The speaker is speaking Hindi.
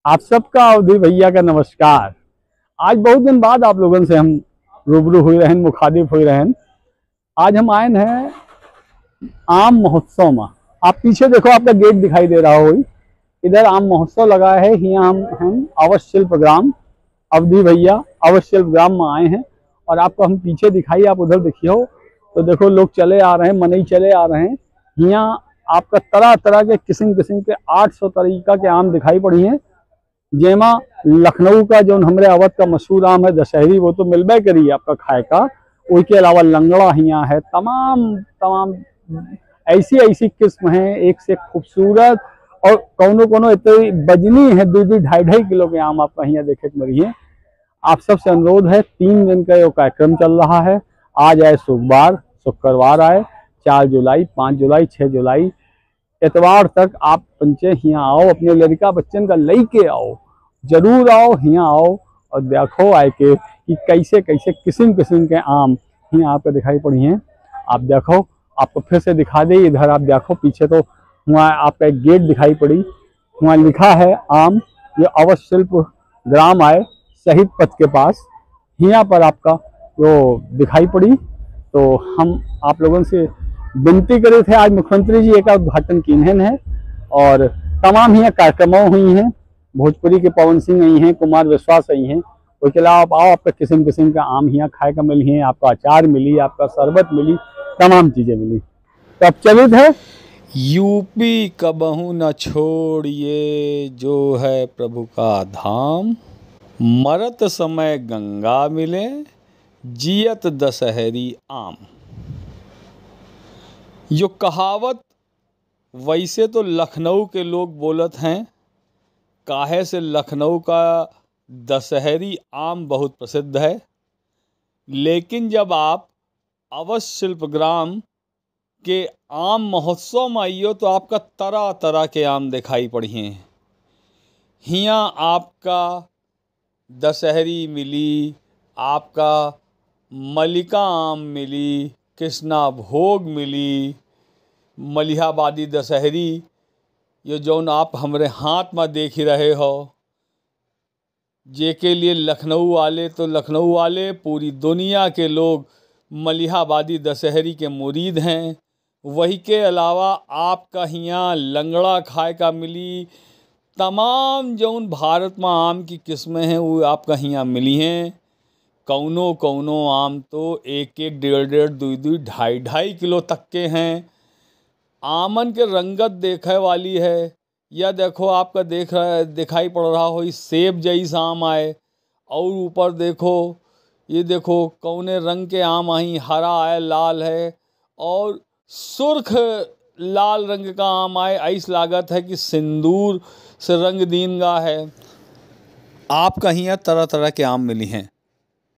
आप सबका अवधि भैया का नमस्कार। आज बहुत दिन बाद आप लोगों से हम रूबरू हुए रहन, मुखातिब हुए रहन। आज हम आए हैं आम महोत्सव में। आप पीछे देखो, आपका गेट दिखाई दे रहा हो। इधर आम महोत्सव लगा है। यहाँ हम अवध शिल्प ग्राम, अवधि भैया अवध शिल्प ग्राम में आए हैं। और आपको हम पीछे दिखाई, आप उधर देखिए हो तो देखो, लोग चले आ रहे हैं, मनई चले आ रहे हैं। यहाँ आपका तरह तरह के किस्म किस्म के 800 तरीका के आम दिखाई पड़ी हैं। जेमा लखनऊ का जो हमारे अवध का मशहूर आम है दशहरी, वो तो मिलबे करी आपका खाए का। उसके अलावा लंगड़ा हियाँ है, तमाम तमाम ऐसी ऐसी किस्म हैं, एक से खूबसूरत। और कोनो कोनो इतनी बजनी है, 2-2 2.5 2.5 किलो के आम आपका यहाँ देखे के मिली है। आप सबसे अनुरोध है, 3 दिन का ये कार्यक्रम चल रहा है। आज आए सोमवार, शुक्रवार आए 4 जुलाई, 5 जुलाई, 6 जुलाई, एतवार तक आप पंचे यहाँ आओ, अपने लड़का बच्चन का लेके आओ, जरूर आओ, यहाँ आओ और देखो आए के कि कैसे कैसे किस्म किस्म के आम यहाँ आपको दिखाई पड़ी हैं। आप देखो, आपको फिर से दिखा दे, इधर आप देखो पीछे तो वहाँ आपका एक गेट दिखाई पड़ी, वहाँ लिखा है आम। ये अवध शिल्प ग्राम आए शहीद पथ के पास, यहाँ पर आपका जो दिखाई पड़ी। तो हम आप लोगों से विनती करे थे, आज मुख्यमंत्री जी का उद्घाटन किन्हन है और तमाम यहाँ कार्यक्रमों हुई हैं। भोजपुरी के पवन सिंह आई हैं, कुमार विश्वास आई हैं। उसके अलावा आप आओ, आपका किस्म किस्म का आम यहाँ खाए का मिली है, आपका अचार मिली, आपका शरबत मिली, तमाम चीजें मिली। तो अब चलित है यूपी कबहू न छोड़िए, जो है प्रभु का धाम। मरत समय गंगा मिले, जियत दशहरी आम। यो कहावत वैसे तो लखनऊ के लोग बोलत हैं, काहे से लखनऊ का दशहरी आम बहुत प्रसिद्ध है। लेकिन जब आप अवध शिल्प ग्राम के आम महोत्सव में आइयो तो आपका तरह तरह के आम दिखाई पड़ी हैं। हियाँ आपका दशहरी मिली, आपका मलिका आम मिली, कृष्णा भोग मिली, मलिहाबादी दशहरी, ये जौन आप हमारे हाथ में देख ही रहे हो। जे के लिए लखनऊ वाले तो लखनऊ वाले, पूरी दुनिया के लोग मलिहाबादी दशहरी के मुरीद हैं। वही के अलावा आपका यहाँ लंगड़ा खाए का मिली। तमाम जौन भारत में आम की किस्में हैं वो आपका यहाँ मिली हैं। कौनो कौनो आम तो 1-1, 1.5-1.5, 2-2, 2.5-2.5 किलो तक के हैं। आमन के रंगत देखे वाली है। यह देखो, आपका दिखाई पड़ रहा हो इस सेब जैसा आम आए। और ऊपर देखो, ये देखो कौने रंग के आम आई, हरा है, लाल है और सुर्ख लाल रंग का आम आए। ऐसा लागत है कि सिंदूर से रंग दीन गा है। आपका यहाँ तरह तरह के आम मिली हैं।